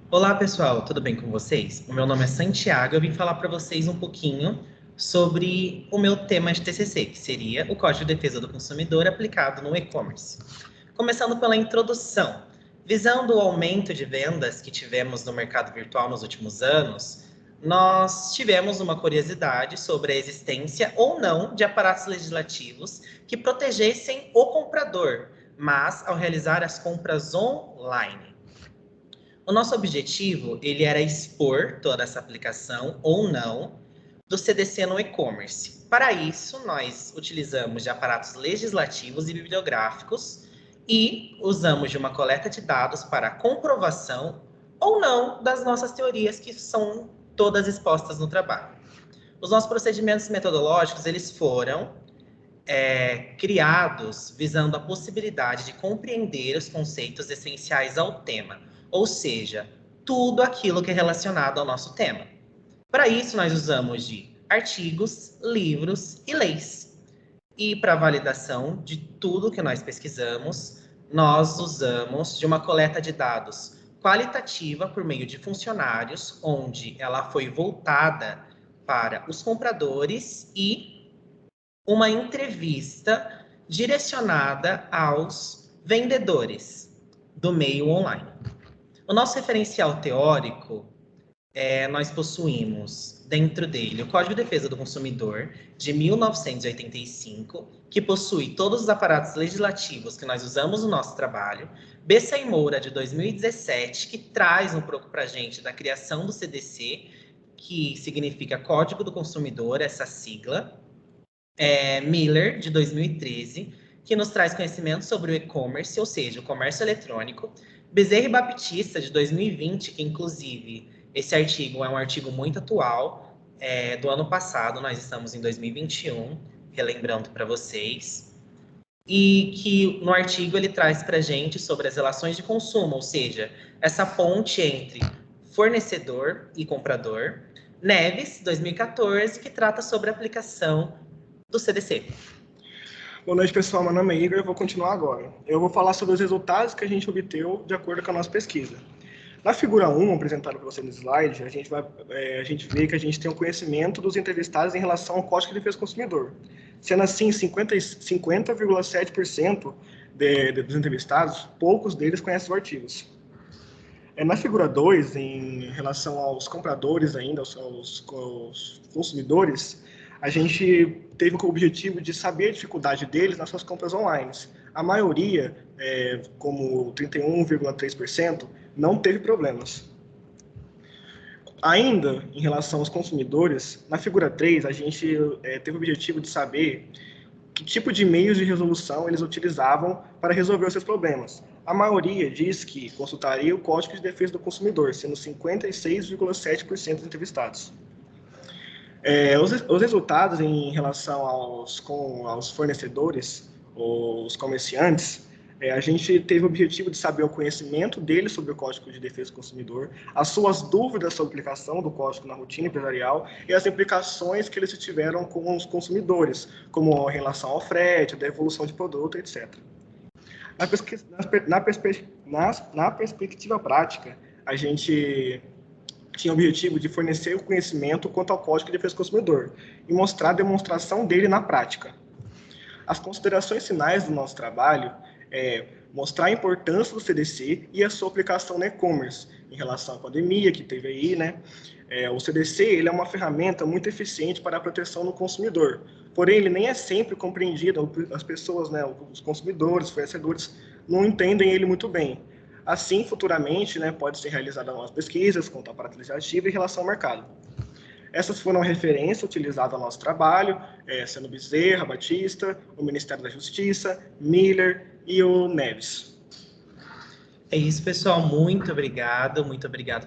Olá, pessoal, tudo bem com vocês? O meu nome é Santiago, eu vim falar para vocês um pouquinho sobre o meu tema de TCC, que seria o Código de Defesa do Consumidor aplicado no e-commerce. Começando pela introdução. Visando o aumento de vendas que tivemos no mercado virtual nos últimos anos, nós tivemos uma curiosidade sobre a existência ou não de aparatos legislativos que protegessem o comprador, mas ao realizar as compras online. O nosso objetivo, ele era expor toda essa aplicação ou não do CDC no e-commerce. Para isso, nós utilizamos de aparatos legislativos e bibliográficos e usamos de uma coleta de dados para comprovação ou não das nossas teorias que são todas expostas no trabalho. Os nossos procedimentos metodológicos, eles foram criados visando a possibilidade de compreender os conceitos essenciais ao tema, ou seja, tudo aquilo que é relacionado ao nosso tema. Para isso, nós usamos de artigos, livros e leis. E para validação de tudo que nós pesquisamos, nós usamos de uma coleta de dados qualitativa por meio de funcionários, onde ela foi voltada para os compradores e uma entrevista direcionada aos vendedores do meio online. O nosso referencial teórico, nós possuímos dentro dele o Código de Defesa do Consumidor, de 1985, que possui todos os aparatos legislativos que nós usamos no nosso trabalho, Bessa e Moura, de 2017, que traz um pouco para a gente da criação do CDC, que significa Código do Consumidor, essa sigla, Miller, de 2013, que nos traz conhecimento sobre o e-commerce, ou seja, o comércio eletrônico. Bezerra e Baptista, de 2020, que inclusive esse artigo é um artigo muito atual, do ano passado, nós estamos em 2021, relembrando para vocês, e que no artigo ele traz para a gente sobre as relações de consumo, ou seja, essa ponte entre fornecedor e comprador. Neves, 2014, que trata sobre a aplicação do CDC. Boa noite, pessoal. Meu nome é Igor e eu vou continuar agora. Eu vou falar sobre os resultados que a gente obteve de acordo com a nossa pesquisa. Na figura 1, apresentada para você no slide, a gente vê que a gente tem um conhecimento dos entrevistados em relação ao Código de Defesa do Consumidor. Sendo assim, 50,7% dos entrevistados, poucos deles conhecem os artigos. Na figura 2, em relação aos compradores ainda, aos consumidores, a gente teve o objetivo de saber a dificuldade deles nas suas compras online. A maioria, como 31,3%, não teve problemas. Ainda, em relação aos consumidores, na figura 3, a gente teve o objetivo de saber que tipo de meios de resolução eles utilizavam para resolver os seus problemas. A maioria diz que consultaria o Código de Defesa do Consumidor, sendo 56,7% dos entrevistados. Os resultados em relação aos fornecedores, os comerciantes, a gente teve o objetivo de saber o conhecimento deles sobre o Código de Defesa do Consumidor, as suas dúvidas sobre a aplicação do Código na rotina empresarial e as implicações que eles tiveram com os consumidores, como em relação ao frete, a devolução de produto, etc. Na perspectiva prática, a gente tinha o objetivo de fornecer o conhecimento quanto ao Código de Defesa do Consumidor e mostrar a demonstração dele na prática. As considerações finais do nosso trabalho mostrar a importância do CDC e a sua aplicação no e-commerce em relação à pandemia que teve aí, né? O CDC ele é uma ferramenta muito eficiente para a proteção do consumidor, porém ele nem é sempre compreendido, as pessoas, né, os consumidores, os fornecedores não entendem ele muito bem. Assim, futuramente, né, pode ser realizada novas pesquisas quanto ao aparato legislativo em relação ao mercado. Essas foram a referência utilizada no nosso trabalho, sendo Bezerra, Batista, o Ministério da Justiça, Miller e o Neves. É isso, pessoal. Muito obrigado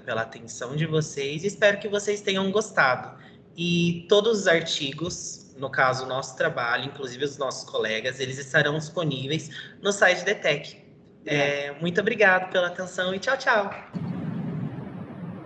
pela atenção de vocês. Espero que vocês tenham gostado. E todos os artigos, no caso, o nosso trabalho, inclusive os nossos colegas, eles estarão disponíveis no site da ETEC. Muito obrigado pela atenção e tchau, tchau.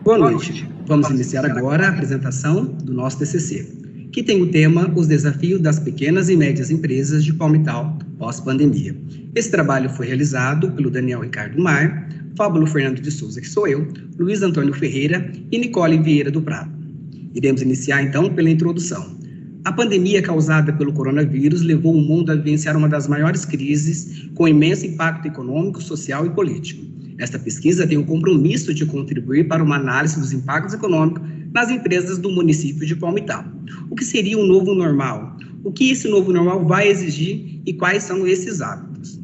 Boa noite. Vamos iniciar agora a apresentação do nosso TCC, que tem o tema Os Desafios das Pequenas e Médias Empresas de Palmital pós-pandemia. Esse trabalho foi realizado pelo Daniel Ricardo Mar, Fábulo Fernando de Souza, que sou eu, Luiz Antônio Ferreira e Nicole Vieira do Prado. Iremos iniciar, então, pela introdução. A pandemia causada pelo coronavírus levou o mundo a vivenciar uma das maiores crises com imenso impacto econômico, social e político. Esta pesquisa tem o compromisso de contribuir para uma análise dos impactos econômicos nas empresas do município de Palmital. O que seria um novo normal? O que esse novo normal vai exigir e quais são esses hábitos?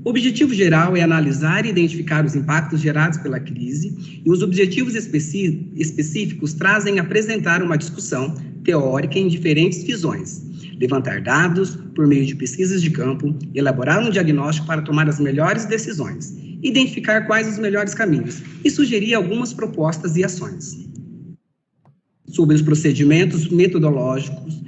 O objetivo geral é analisar e identificar os impactos gerados pela crise e os objetivos específicos trazem apresentar uma discussão teórica em diferentes visões, levantar dados por meio de pesquisas de campo, elaborar um diagnóstico para tomar as melhores decisões, identificar quais os melhores caminhos e sugerir algumas propostas e ações. Sobre os procedimentos metodológicos,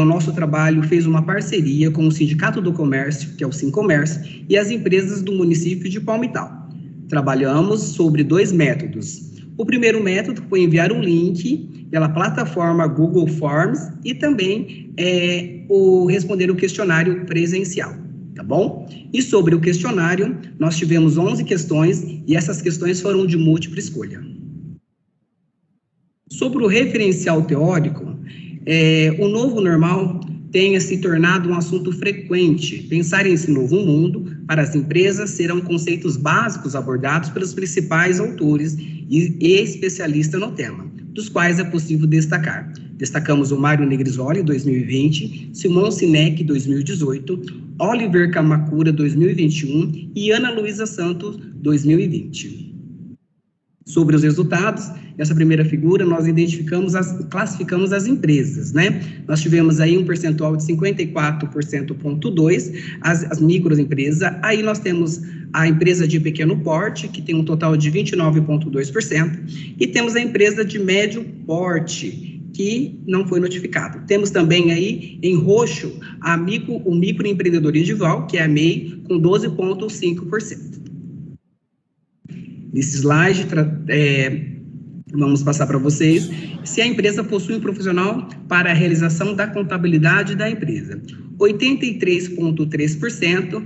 o nosso trabalho fez uma parceria com o Sindicato do Comércio, que é o Sincomércio, e as empresas do município de Palmital. Trabalhamos sobre 2 métodos. O primeiro método foi enviar um link pela plataforma Google Forms e também responder o questionário presencial, tá bom? E sobre o questionário, nós tivemos 11 questões e essas questões foram de múltipla escolha. Sobre o referencial teórico, o novo normal tenha se tornado um assunto frequente. Pensar nesse novo mundo para as empresas serão conceitos básicos abordados pelos principais autores e especialistas no tema, dos quais é possível destacar. Destacamos o Mário Negrisoli, 2020, Simão Sinek, 2018, Oliver Kamakura, 2021 e Ana Luísa Santos, 2020. Sobre os resultados, nessa primeira figura, nós classificamos as empresas, né? Nós tivemos aí um percentual de 54,2%, as microempresas. Aí nós temos a empresa de pequeno porte, que tem um total de 29,2%, e temos a empresa de médio porte, que não foi notificado. Temos também aí, em roxo, o microempreendedorismo individual, que é a MEI, com 12,5%. Nesse slide, vamos passar para vocês, se a empresa possui um profissional para a realização da contabilidade da empresa. 83,3%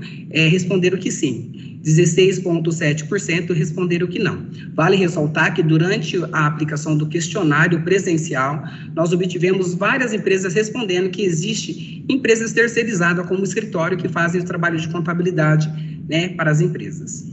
responderam que sim, 16,7% responderam que não. Vale ressaltar que durante a aplicação do questionário presencial, nós obtivemos várias empresas respondendo que existe empresas terceirizadas como escritório que fazem o trabalho de contabilidade, né, para as empresas.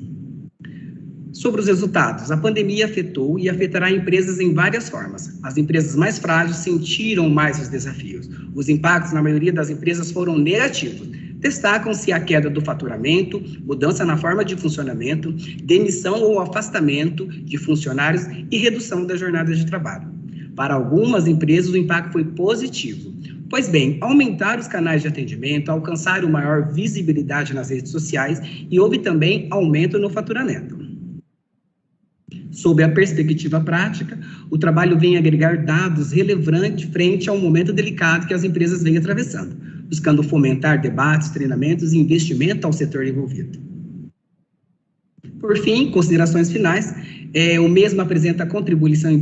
Sobre os resultados, a pandemia afetou e afetará empresas em várias formas. As empresas mais frágeis sentiram mais os desafios. Os impactos na maioria das empresas foram negativos. Destacam-se a queda do faturamento, mudança na forma de funcionamento, demissão ou afastamento de funcionários e redução da jornada de trabalho. Para algumas empresas, o impacto foi positivo. Pois bem, aumentar os canais de atendimento, alcançar uma maior visibilidade nas redes sociais e houve também aumento no faturamento. Sob a perspectiva prática, o trabalho vem agregar dados relevantes frente ao momento delicado que as empresas vêm atravessando, buscando fomentar debates, treinamentos e investimento ao setor envolvido. Por fim, considerações finais, o mesmo apresenta contribuições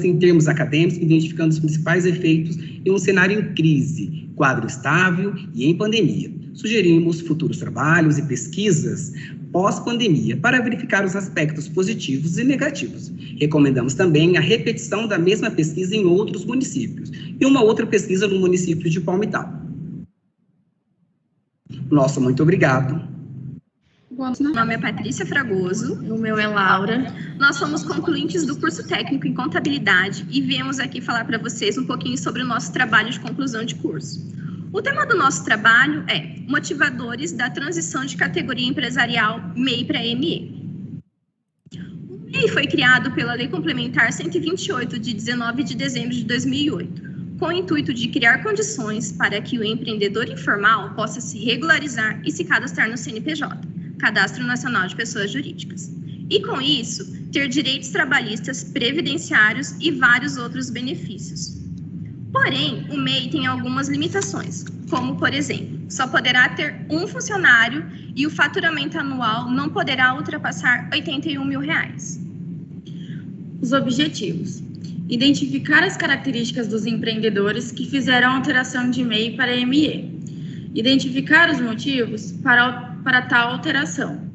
em termos acadêmicos, identificando os principais efeitos em um cenário em crise, quadro estável e em pandemia. Sugerimos futuros trabalhos e pesquisas pós-pandemia para verificar os aspectos positivos e negativos. Recomendamos também a repetição da mesma pesquisa em outros municípios e uma outra pesquisa no município de Palmital. Nosso muito obrigado. Meu nome é Patrícia Fragoso. O meu é Laura. Nós somos concluintes do curso técnico em contabilidade e viemos aqui falar para vocês um pouquinho sobre o nosso trabalho de conclusão de curso. O tema do nosso trabalho é motivadores da transição de categoria empresarial MEI para ME. O MEI foi criado pela Lei Complementar 128, de 19 de dezembro de 2008, com o intuito de criar condições para que o empreendedor informal possa se regularizar e se cadastrar no CNPJ, Cadastro Nacional de Pessoas Jurídicas. E, com isso, ter direitos trabalhistas, previdenciários e vários outros benefícios. Porém, o MEI tem algumas limitações, como, por exemplo, só poderá ter um funcionário e o faturamento anual não poderá ultrapassar R$ 81 mil. Os objetivos. Identificar as características dos empreendedores que fizeram alteração de MEI para ME. Identificar os motivos para tal alteração.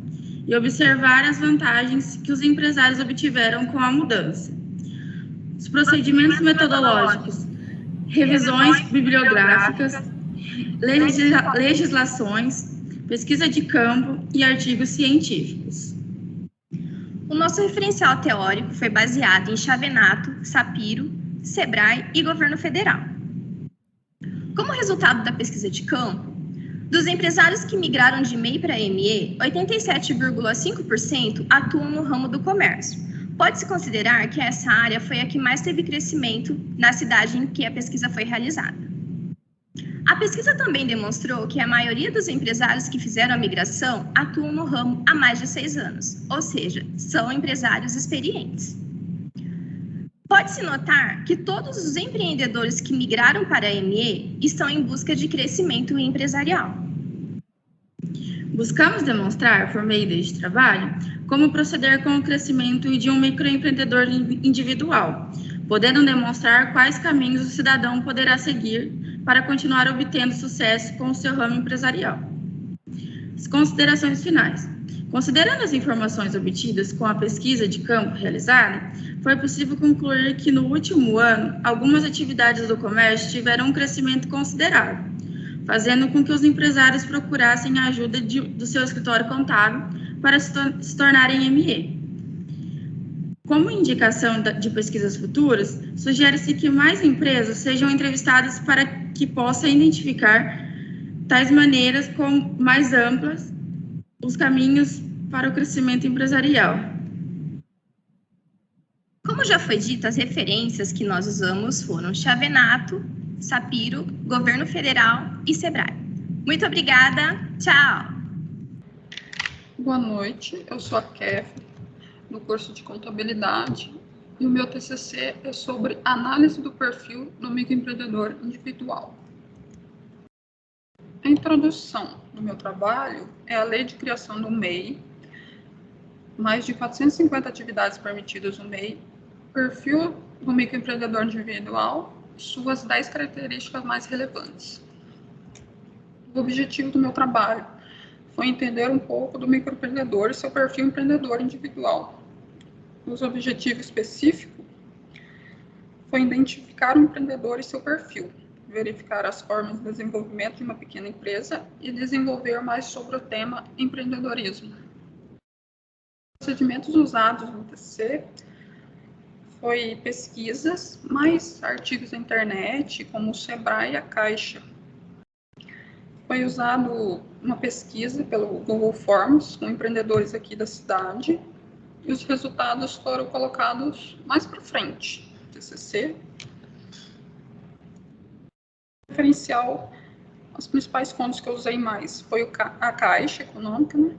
E observar as vantagens que os empresários obtiveram com a mudança. Os procedimentos metodológicos, revisões bibliográficas, legislações, pesquisa de campo e artigos científicos. O nosso referencial teórico foi baseado em Chavenato, Sapiro, Sebrae e Governo Federal. Como resultado da pesquisa de campo, dos empresários que migraram de MEI para ME, 87,5% atuam no ramo do comércio. Pode-se considerar que essa área foi a que mais teve crescimento na cidade em que a pesquisa foi realizada. A pesquisa também demonstrou que a maioria dos empresários que fizeram a migração atuam no ramo há mais de 6 anos, ou seja, são empresários experientes. Pode-se notar que todos os empreendedores que migraram para a ME estão em busca de crescimento empresarial. Buscamos demonstrar, por meio deste trabalho, como proceder com o crescimento de um microempreendedor individual, podendo demonstrar quais caminhos o cidadão poderá seguir para continuar obtendo sucesso com o seu ramo empresarial. As considerações finais. Considerando as informações obtidas com a pesquisa de campo realizada, foi possível concluir que no último ano, algumas atividades do comércio tiveram um crescimento considerável, fazendo com que os empresários procurassem a ajuda do seu escritório contábil para se tornarem ME. Como indicação de pesquisas futuras, sugere-se que mais empresas sejam entrevistadas para que possam identificar tais maneiras com mais amplas os caminhos para o crescimento empresarial. Como já foi dito, as referências que nós usamos foram Chavenato, Sapiro, Governo Federal e Sebrae. Muito obrigada, tchau! Boa noite, eu sou a Kéfera, no curso de Contabilidade, e o meu TCC é sobre análise do perfil do microempreendedor individual. A introdução do meu trabalho é a Lei de Criação do MEI, mais de 450 atividades permitidas no MEI, perfil do microempreendedor individual, suas 10 características mais relevantes. O objetivo do meu trabalho foi entender um pouco do microempreendedor e seu perfil empreendedor individual. Os objetivos específicos foi identificar o empreendedor e seu perfil, verificar as formas de desenvolvimento de uma pequena empresa e desenvolver mais sobre o tema empreendedorismo. Os procedimentos usados no TCC foi pesquisas, mais artigos na internet, como o Sebrae e a Caixa. Foi usado uma pesquisa pelo Google Forms com empreendedores aqui da cidade e os resultados foram colocados mais para frente, TCC. Referencial, as principais fontes que eu usei mais foi a Caixa Econômica, né?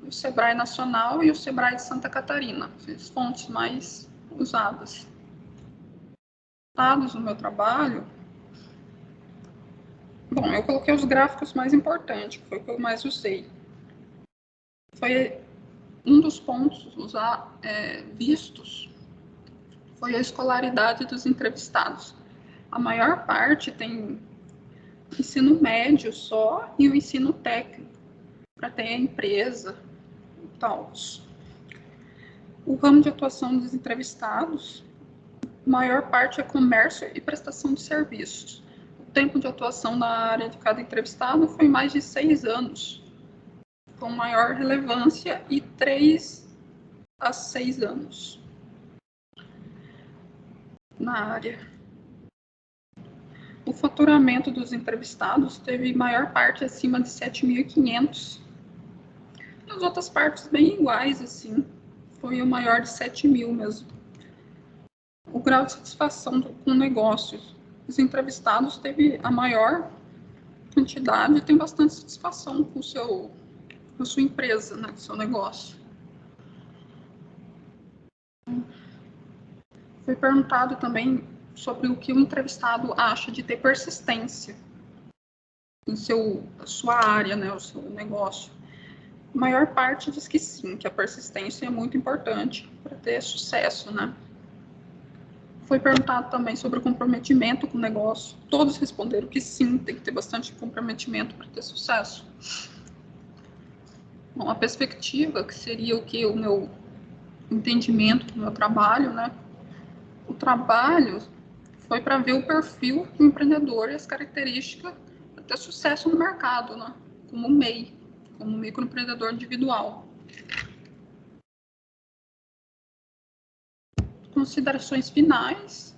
O Sebrae Nacional e o Sebrae de Santa Catarina, as fontes mais usadas. Dados no meu trabalho. Bom, eu coloquei os gráficos mais importantes, que foi o que eu mais usei. Foi um dos pontos vistos foi a escolaridade dos entrevistados. A maior parte tem ensino médio só e o ensino técnico, para ter a empresa e tal. O ramo de atuação dos entrevistados, a maior parte é comércio e prestação de serviços. O tempo de atuação na área de cada entrevistado foi mais de 6 anos, com maior relevância, e 3 a 6 anos na área. O faturamento dos entrevistados teve maior parte acima de 7.500. As outras partes bem iguais, assim, foi o maior de 7.000 mesmo. O grau de satisfação com negócios. Os entrevistados teve a maior quantidade e tem bastante satisfação com a sua empresa, né, com o seu negócio. Foi perguntado também sobre o que o entrevistado acha de ter persistência em sua área, né, o seu negócio. A maior parte diz que sim, que a persistência é muito importante para ter sucesso, né? Foi perguntado também sobre o comprometimento com o negócio. Todos responderam que sim, tem que ter bastante comprometimento para ter sucesso. Bom, a perspectiva, que seria o meu entendimento do meu trabalho, né? O trabalho foi para ver o perfil do empreendedor e as características para ter sucesso no mercado, né? Como MEI, como microempreendedor individual. Considerações finais.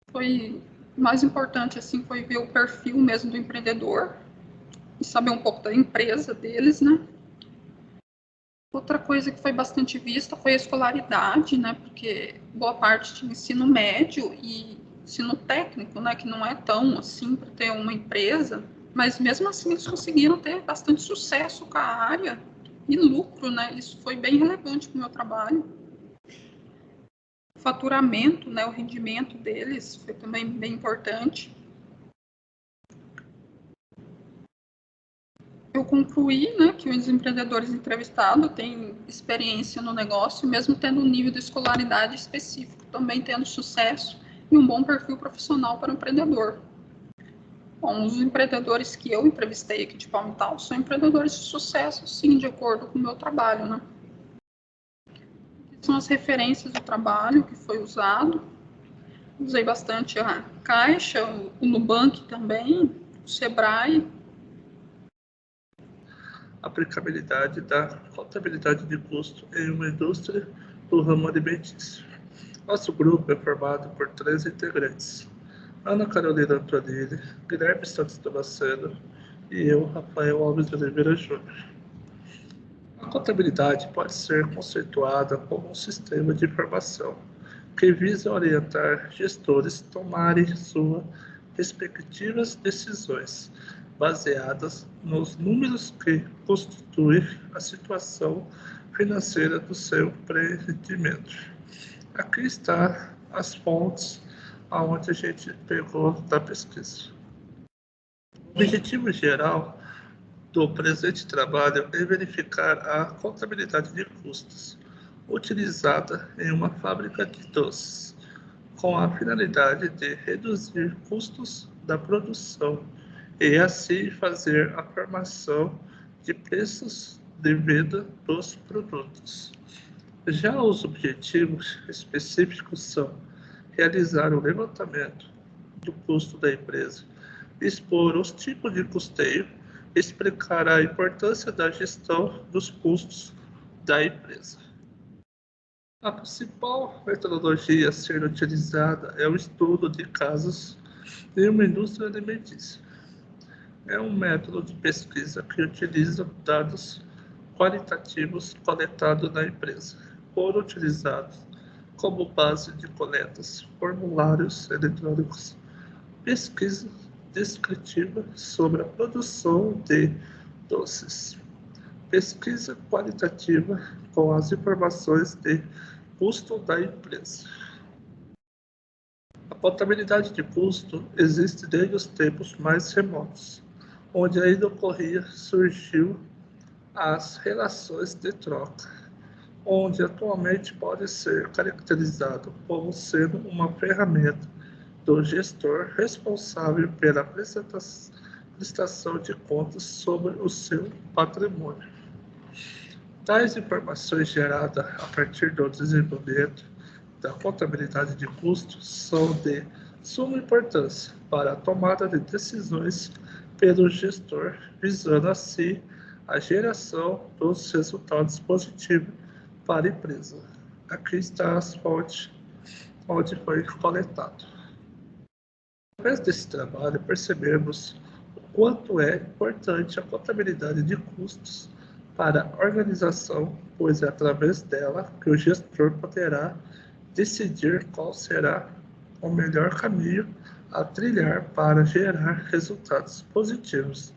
Foi mais importante assim foi ver o perfil mesmo do empreendedor e saber um pouco da empresa deles, né? Outra coisa que foi bastante vista foi a escolaridade, né? Porque boa parte tinha ensino médio e ensino técnico, né? Que não é tão assim para ter uma empresa, mas mesmo assim eles conseguiram ter bastante sucesso com a área e lucro, né? Isso foi bem relevante para o meu trabalho. O faturamento, né? O rendimento deles foi também bem importante. Eu concluí, né, que os empreendedores entrevistados têm experiência no negócio, mesmo tendo um nível de escolaridade específico, também tendo sucesso e um bom perfil profissional para o empreendedor. Bom, os empreendedores que eu entrevistei aqui de Palmital são empreendedores de sucesso, sim, de acordo com o meu trabalho, né? São as referências do trabalho que foi usado. Usei bastante a Caixa, o Nubank também, o Sebrae. Aplicabilidade da contabilidade de custo em uma indústria do ramo alimentício. Nosso grupo é formado por 3 integrantes: Ana Carolina Antonini, Guilherme Santos Damasceno e eu, Rafael Alves de Oliveira Júnior. A contabilidade pode ser conceituada como um sistema de informação que visa orientar gestores a tomarem suas respectivas decisões, baseadas nos números que constituem a situação financeira do seu empreendimento. Aqui estão as fontes aonde a gente pegou da pesquisa. O objetivo geral do presente trabalho é verificar a contabilidade de custos utilizada em uma fábrica de doces, com a finalidade de reduzir custos da produção e assim fazer a formação de preços de venda dos produtos. Já os objetivos específicos são realizar o levantamento do custo da empresa, expor os tipos de custeio, explicar a importância da gestão dos custos da empresa. A principal metodologia a ser utilizada é o estudo de casos em uma indústria alimentícia. É um método de pesquisa que utiliza dados qualitativos coletados na empresa, foram utilizados como base de coletas, formulários eletrônicos, pesquisa descritiva sobre a produção de doces, pesquisa qualitativa com as informações de custo da empresa. A contabilidade de custo existe desde os tempos mais remotos, onde ainda surgiu as relações de troca, onde atualmente pode ser caracterizado como sendo uma ferramenta do gestor responsável pela prestação de contas sobre o seu patrimônio. Tais informações geradas a partir do desenvolvimento da contabilidade de custos são de suma importância para a tomada de decisões pelo gestor, visando assim a geração dos resultados positivos para a empresa. Aqui está as fontes onde foi coletado. Através desse trabalho, percebemos o quanto é importante a contabilidade de custos para a organização, pois é através dela que o gestor poderá decidir qual será o melhor caminho a trilhar para gerar resultados positivos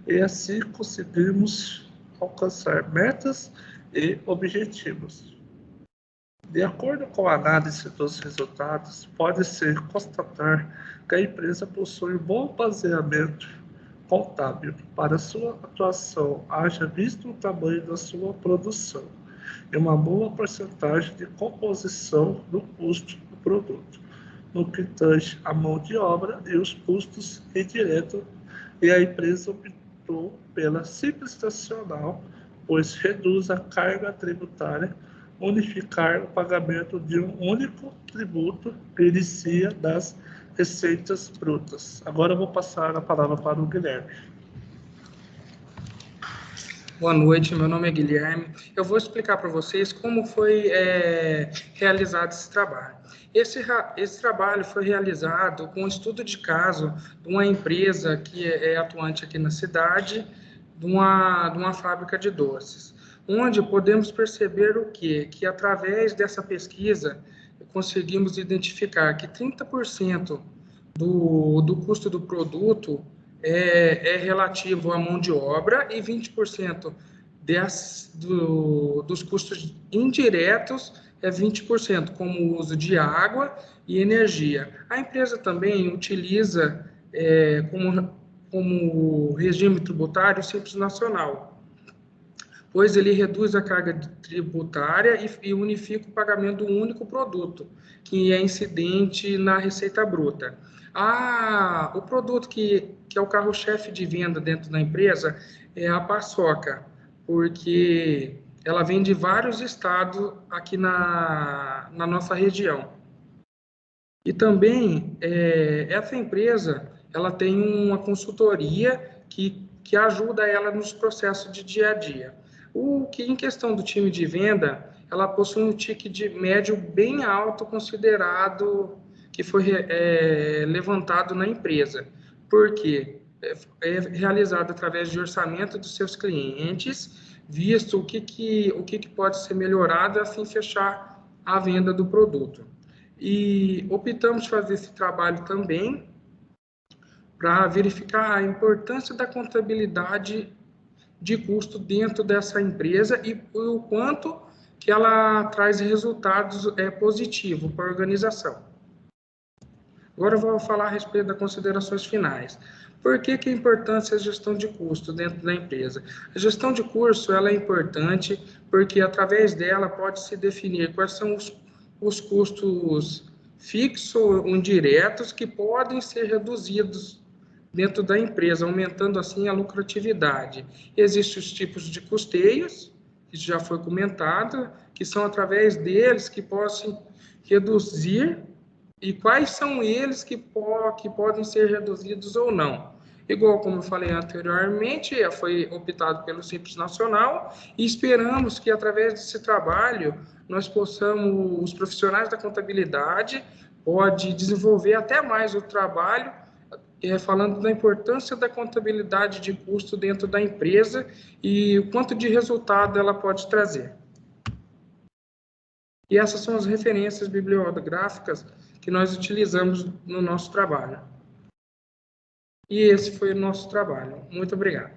e assim conseguirmos alcançar metas e objetivos. De acordo com a análise dos resultados, pode-se constatar que a empresa possui um bom baseamento contábil para sua atuação, haja visto o tamanho da sua produção e uma boa porcentagem de composição do custo do produto, no que tange a mão de obra e os custos indiretos, e a empresa optou pela Simples Nacional, pois reduz a carga tributária, unificar o pagamento de um único tributo que inicia das receitas brutas. Agora eu vou passar a palavra para o Guilherme. Boa noite, meu nome é Guilherme. Eu vou explicar para vocês como foi realizado esse trabalho. Esse trabalho foi realizado com um estudo de caso de uma empresa que é atuante aqui na cidade, de uma fábrica de doces, onde podemos perceber o quê? Que através dessa pesquisa conseguimos identificar que 30% do custo do produto é relativo à mão de obra e 20% dos custos indiretos é 20%, como o uso de água e energia. A empresa também utiliza como regime tributário o Simples Nacional, pois ele reduz a carga tributária e unifica o pagamento do único produto, que é incidente na receita bruta. O produto que é o carro-chefe de venda dentro da empresa é a paçoca, porque ela vem de vários estados aqui na nossa região. E também, essa empresa, ela tem uma consultoria que ajuda ela nos processos de dia a dia. Em questão do time de venda, ela possui um ticket médio bem alto considerado que foi levantado na empresa, porque é realizado através de orçamento dos seus clientes, visto o que pode ser melhorado, assim fechar a venda do produto. E optamos fazer esse trabalho também para verificar a importância da contabilidade de custo dentro dessa empresa e o quanto que ela traz resultados positivos para a organização. Agora eu vou falar a respeito das considerações finais. Por que é importante a gestão de custo dentro da empresa? A gestão de custo ela é importante porque através dela pode-se definir quais são os custos fixos ou indiretos que podem ser reduzidos dentro da empresa, aumentando assim a lucratividade. Existem os tipos de custeios, que já foi comentado, que são através deles que possam reduzir, e quais são eles que podem ser reduzidos ou não. Igual como eu falei anteriormente, foi optado pelo Simples Nacional e esperamos que através desse trabalho nós possamos, os profissionais da contabilidade, pode desenvolver até mais o trabalho, falando da importância da contabilidade de custo dentro da empresa e o quanto de resultado ela pode trazer. E essas são as referências bibliográficas que nós utilizamos no nosso trabalho. E esse foi o nosso trabalho. Muito obrigado.